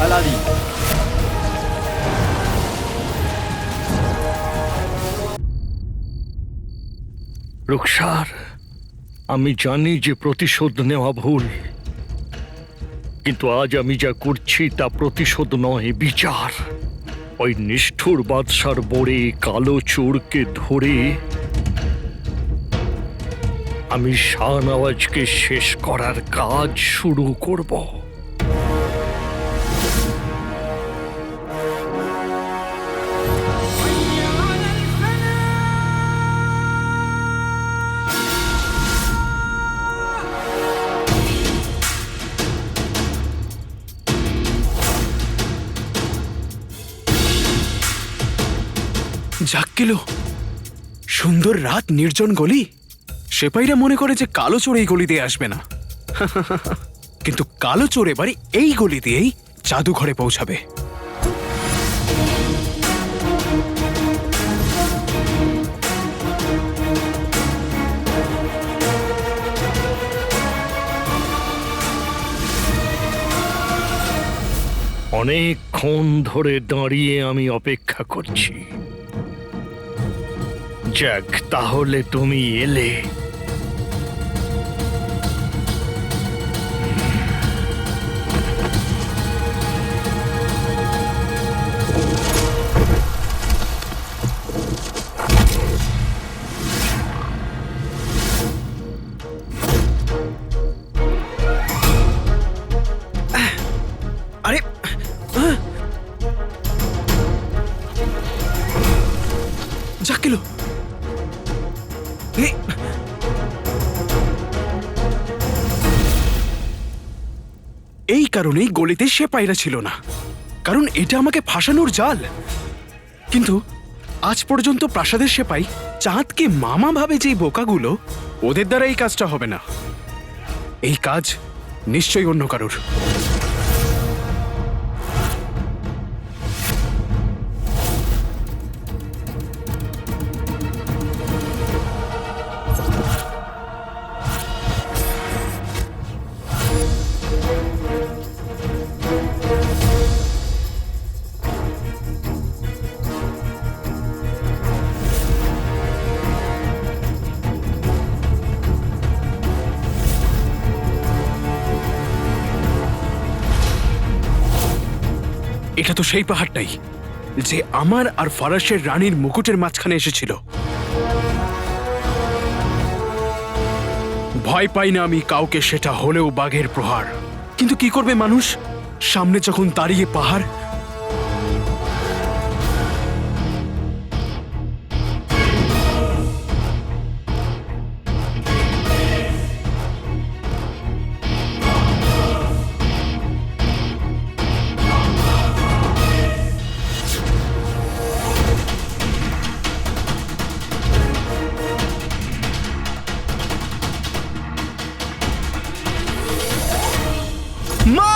আলাদি। রুকসার, আমি জানি যে প্রতিশোধ নেওয়া ভুল, কিন্তু আজ আমি যা করছি তা প্রতিশোধ নয়, বিচার। ওই নিষ্ঠুর বাদশার বোরে কালো চোরকে ধরে আমি শাহনওয়াজকে শেষ করার কাজ শুরু করব। যাক গেল, সুন্দর রাত, নির্জন গলি। সেপাইরা মনে করে যে কালো চোর এই গলি দিয়ে আসবে না, কিন্তু কালো চোর এবারে এই গলি দিয়েই জাদুঘরে পৌঁছাবে। অনেকক্ষণ ধরে দাঁড়িয়ে আমি অপেক্ষা করছি। যাক, তাহলে তুমি এলে। আরে যাক গেল, এই কারণেই গলিতে সেপাইরা ছিল না, কারণ এটা আমাকে ফাঁসানোর জাল। কিন্তু আজ পর্যন্ত প্রাসাদের সেপাই চাঁদকে মামা ভাবে যে বোকাগুলো, ওদের দ্বারা এই কাজটা হবে না। এই কাজ নিশ্চয়ই অন্য কারোর। এটা তো সেই পাহাড়টাই যে আমার আর ফরাসের রানীর মুকুটের মাঝখানে এসেছিল। ভয় পাই না আমি কাউকে, সেটা হলেও বাঘের প্রহার। কিন্তু কি করবে মানুষ, সামনে যখন দাঁড়িয়ে পাহাড়। মা!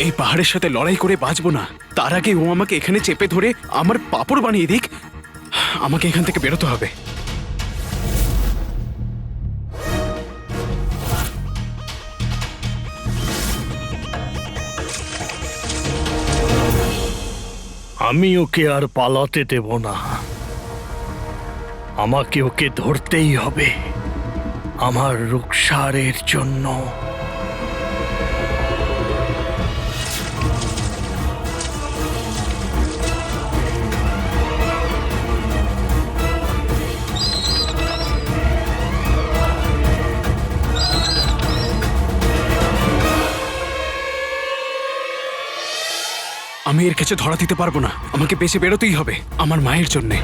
এই পাহাড়ের সাথে লড়াই করে বাঁচবো না, তার আগে ও আমাকে এখানে চেপে ধরে আমার পাপড় বানিয়ে দিক। আমাকে এখান থেকে বেরোতে হবে। আমি ওকে আর পালাতে দেব না, আমাকে ওকে ধরতেই হবে আমার রুকসারের জন্য। আমি এর কাছে ধরা দিতে পারবো না, আমাকে বেঁচে বেরোতেই হবে আমার মায়ের জন্যে।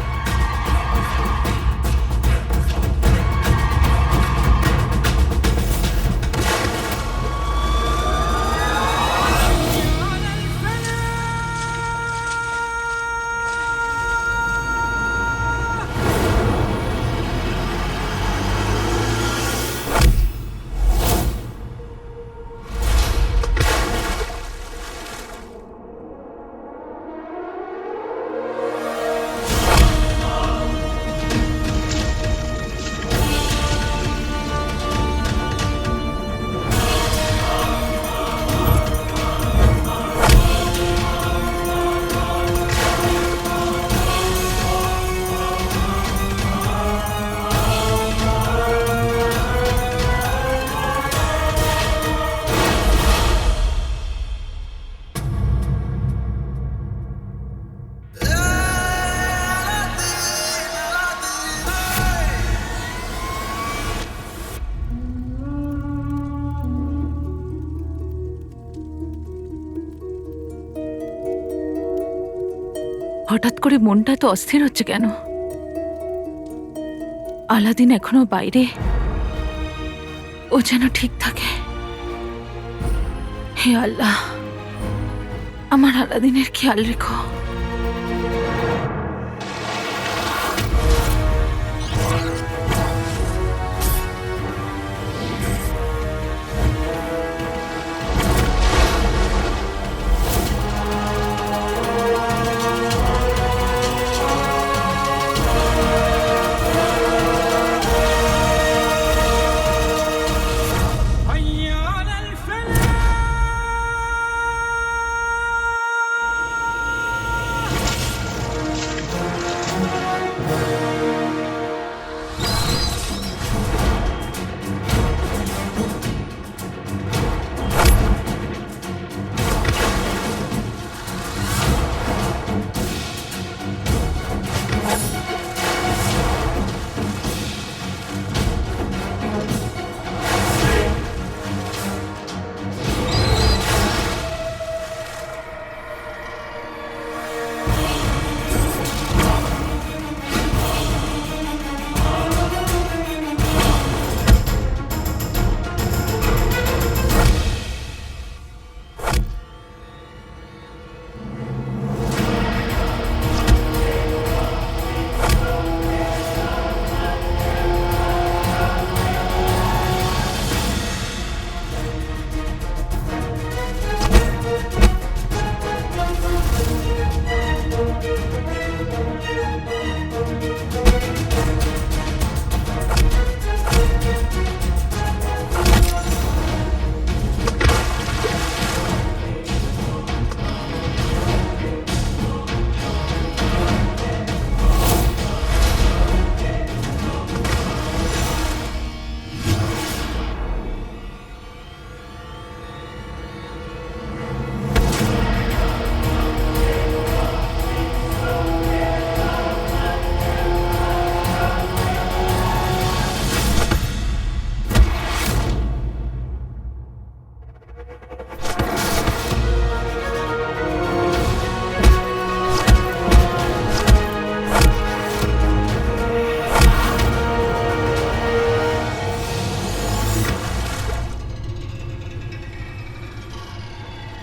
হঠাৎ করে মনটা তো অস্থির হচ্ছে কেন? আলাদিন এখনো বাইরে, ও যেন ঠিক থাকে। হে আল্লাহ, আমার আলাদিনের খেয়াল রেখো।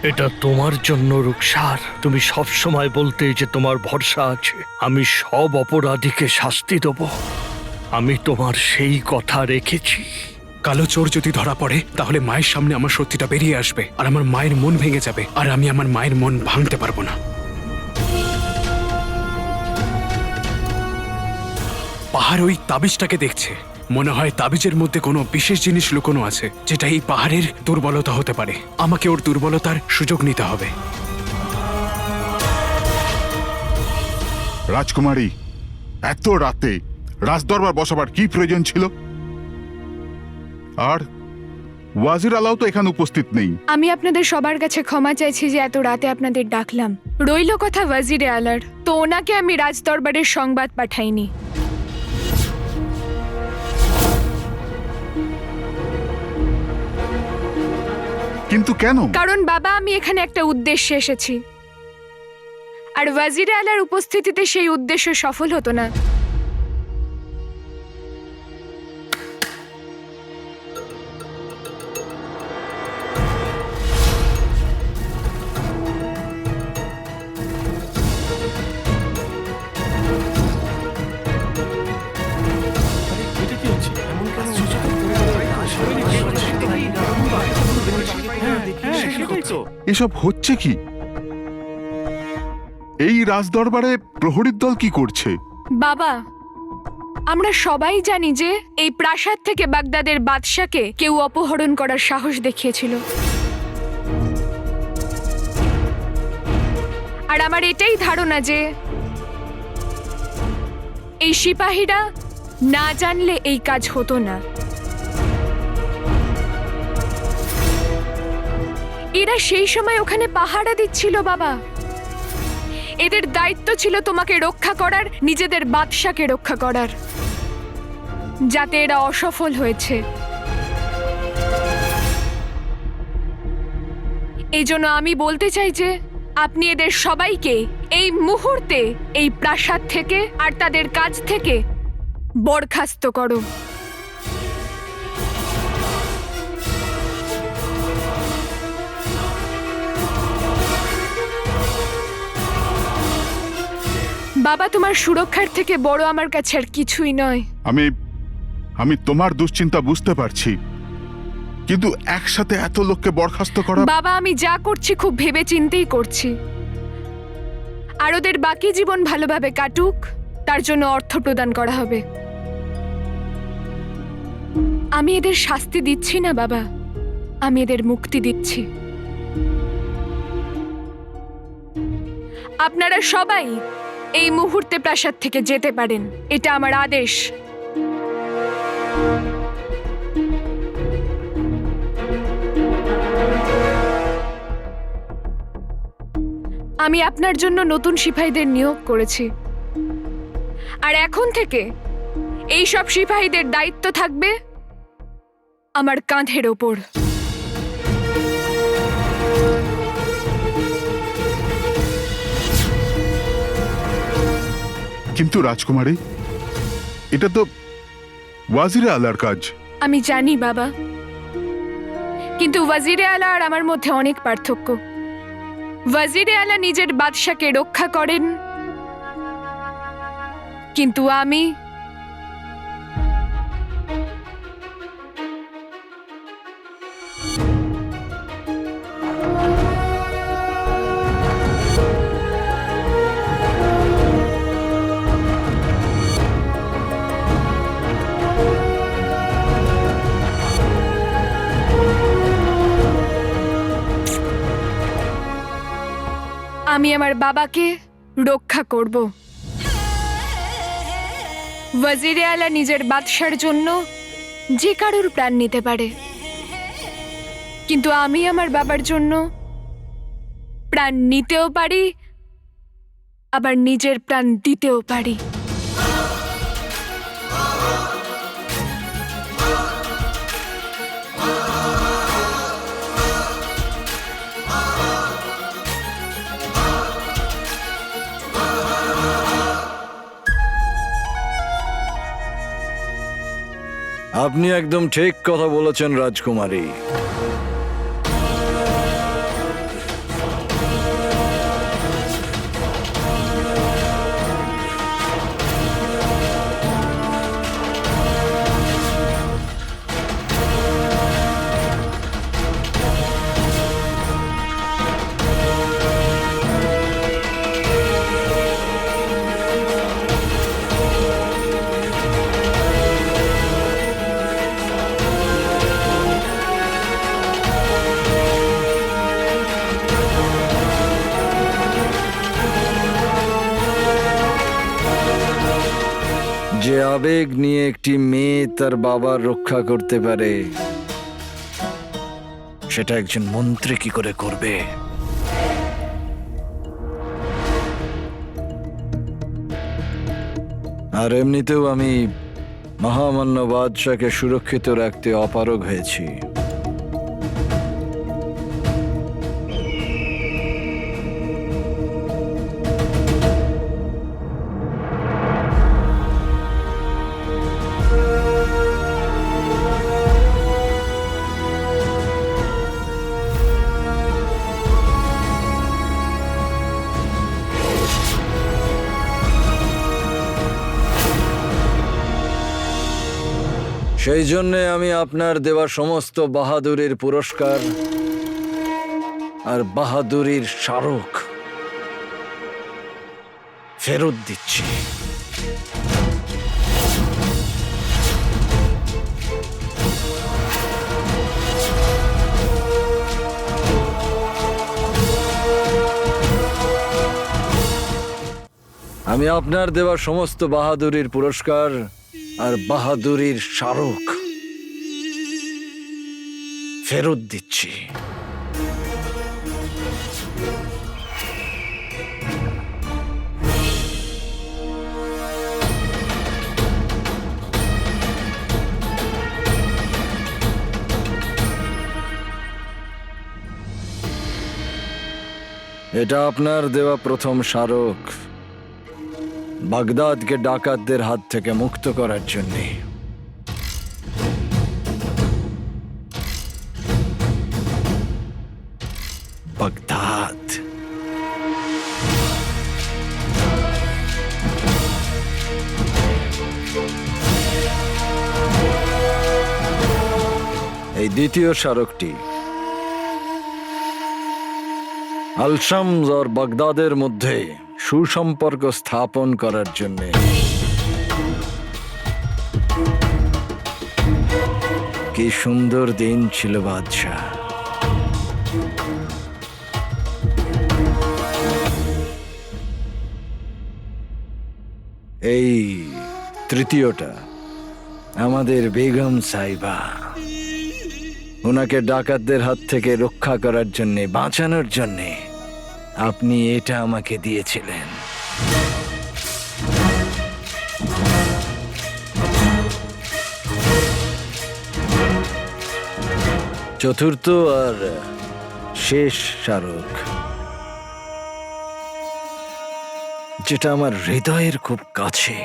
এটা তোমার জন্য রুকসার। তুমি সব সময় বলতে যে তোমার ভরসা আছে, আমি সব অপরাধীকে শাস্তি দেব। আমি তোমার সেই কথা রেখেছি। কালো চোর যদি ধরা পড়ে তাহলে মায়ের সামনে আমার সত্যিটা বেরিয়ে আসবে, আর আমার মায়ের মন ভেঙে যাবে, আর আমি আমার মায়ের মন ভাঙতে পারবো না। পাহাড় ওই তাবিজটাকে দেখছে, মনে হয় তাবিজের মধ্যে কোনো বিশেষ জিনিস লুকোনো আছে, যেটা এই পাহাড়ের দুর্বলতা হতে পারে। আমাকে ওর দুর্বলতার সুযোগ নিতে হবে। রাজকুমারী, এত রাতে রাজদরবার বসাবার কি প্রয়োজন ছিল? আর ওয়াজির আলাও তো এখানে উপস্থিত নেই। আমি আপনাদের সবার কাছে ক্ষমা চাইছি যে এত রাতে আপনাদের ডাকলাম। রইল কথা ওয়াজিরে আলার, তো ওনাকে আমি রাজদরবারের সংবাদ পাঠাইনি। কিন্তু কেন? কারণ বাবা, আমি এখানে একটা উদ্দেশ্যে এসেছি, আর ওয়াজিরে আলার উপস্থিতিতে সেই উদ্দেশ্য সফল হতো না। এসব হচ্ছে কি? এই রাজদরবারে প্রহরীর দল কি করছে? বাবা, আমরা সবাই জানি যে এই প্রাসাদ থেকে বাগদাদের বাদশাকে কেউ অপহরণ করার সাহস দেখিয়েছিল, আর আমার এটাই ধারণা যে এই সিপাহীরা না জানলে এই কাজ হতো না। এরা সেই সময় ওখানে পাহারা দিচ্ছিল বাবা। এদের দায়িত্ব ছিল তোমাকে রক্ষা করার, নিজেদের বাদশাকে রক্ষা করার, যাতে এরা অসফল হয়েছে। এই জন্য আমি বলতে চাই যে আপনি এদের সবাইকে এই মুহূর্তে এই প্রাসাদ থেকে আর তাদের কাজ থেকে বরখাস্ত করো। বাবা, তোমার সুরক্ষার থেকে বড় আমার কাছে আর কিছুই নয়। আমি আমি তোমার দুশ্চিন্তা বুঝতে পারছি, কিন্তু একসাথে এত লোককে বরখাস্ত করা। বাবা, আমি যা করছি খুব ভেবে চিন্তেই করছি। আর ওদের বাকি জীবন ভালোভাবে কাটুক, তার জন্য অর্থ প্রদান করা হবে। আমি এদের শাস্তি দিচ্ছি না বাবা, আমি এদের মুক্তি দিচ্ছি। আপনারা সবাই এই মুহূর্তে প্রাসাদ থেকে যেতে পারেন, এটা আমার আদেশ। আমি আপনার জন্য নতুন সিপাহীদের নিয়োগ করেছি, আর এখন থেকে এই সব সিপাহীদের দায়িত্ব থাকবে আমার কাঁধের ওপর। কিন্তু রাজকুমারী, এটা তো ওয়াজিরে আলার কাজ। আমি জানি বাবা, কিন্তু ওয়াজিরে আলা আর আমার মধ্যে অনেক পার্থক্য। ওয়াজিরে আলা নিজের বাদশাকে রক্ষা করেন, কিন্তু আমি আমার বাবাকে রক্ষা করব। ওয়াজিরে আলা নিজের বাদশার জন্য যে কারোর প্রাণ নিতে পারে, কিন্তু আমি আমার বাবার জন্য প্রাণ নিতেও পারি, আবার নিজের প্রাণ দিতেও পারি। আপনি একদম ঠিক কথা বলেছেন রাজকুমারী। যে আবেগ নিয়ে একটি মেয়ে তার বাবার রক্ষা করতে পারে, সেটা একজন মন্ত্রী কি করে করবে? আর এমনিতেও আমি মহামান্য বাদশাকে সুরক্ষিত রাখতে অপারগ হয়েছি। সেই জন্যে আমি আপনার দেওয়া সমস্ত বাহাদুরির পুরস্কার আর বাহাদুরির স্মারক ফেরত দিচ্ছি। আমি আপনার দেওয়া সমস্ত বাহাদুরির পুরস্কার আর বাহাদুরির স্মারক ফেরত দিচ্ছি। এটা আপনার দেওয়া প্রথম স্মারক, বাগদাদকে ডাকাতদের হাত থেকে মুক্ত করার জন্যে। বাগদাদ এই দ্বিতীয় স্মারকটি আল-শামস আর বাগদাদের মধ্যে সুসম্পর্ক স্থাপন করার জন্য। কি সুন্দর দিন ছিল বাদশাহ। এই তৃতীয়টা আমাদের বেগম সাহিবা, ওনাকে ডাকাতদের হাত থেকে রক্ষা করার জন্যে, বাঁচানোর জন্যে আপনি এটা আমাকে দিয়েছিলেন। চতুর্থ আর শেষ স্মারক, যেটা আমার হৃদয়ের খুব কাছে।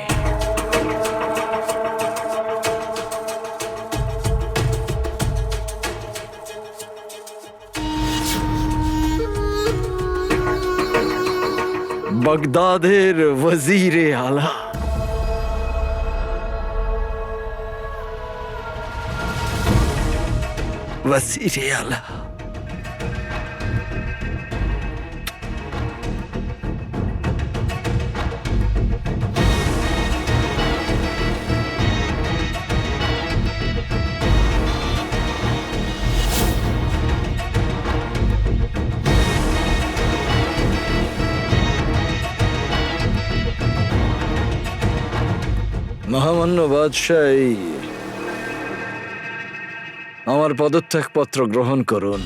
বাগদাদের ওয়াজিরে আলা ওয়াজিরে আলা মহামান্য বাদশাহ, আমার পদত্যাগপত্র গ্রহণ করুন।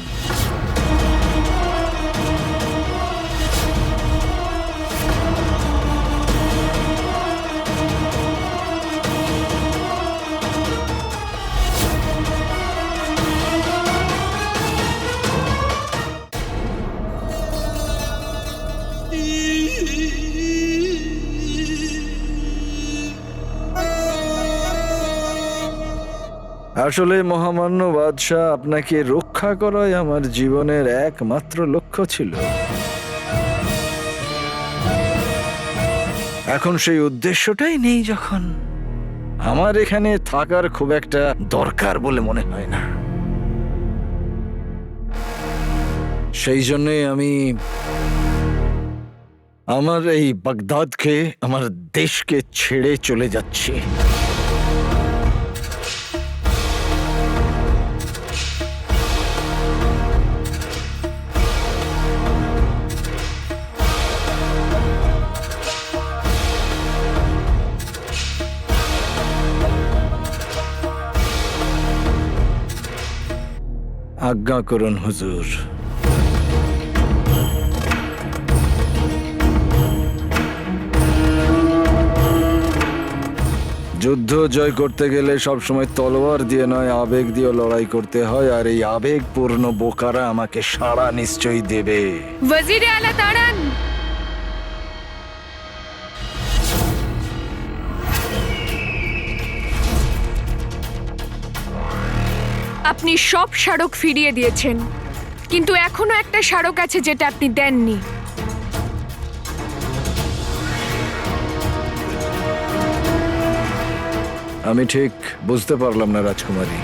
আসলে মহামান্য বাদশাহ, আপনাকে রক্ষা করাই আমার জীবনের একমাত্র লক্ষ্য ছিল। এখন সেই উদ্দেশ্যটাই নেই যখন, আমার এখানে থাকার খুব একটা দরকার বলে মনে হয় না। সেই জন্যই আমি আমার এই বাগদাদকে, আমার দেশকে ছেড়ে চলে যাচ্ছি। আজ্ঞা করুন হুজুর। যুদ্ধ জয় করতে গেলে সবসময় তলোয়ার দিয়ে নয়, আবেগ দিয়ে লড়াই করতে হয়, আর এই আবেগপূর্ণ বোকারা আমাকে সাড়া নিশ্চয়ই দেবে। ওয়াজিরে আলা দাঁড়ান। আপনি সব স্মারক ফিরিয়ে দিয়েছেন, কিন্তু এখনো একটা স্মারক আছে যেটা আপনি দেননি। আমি ঠিক বুঝতে পারলাম না রাজকুমারী।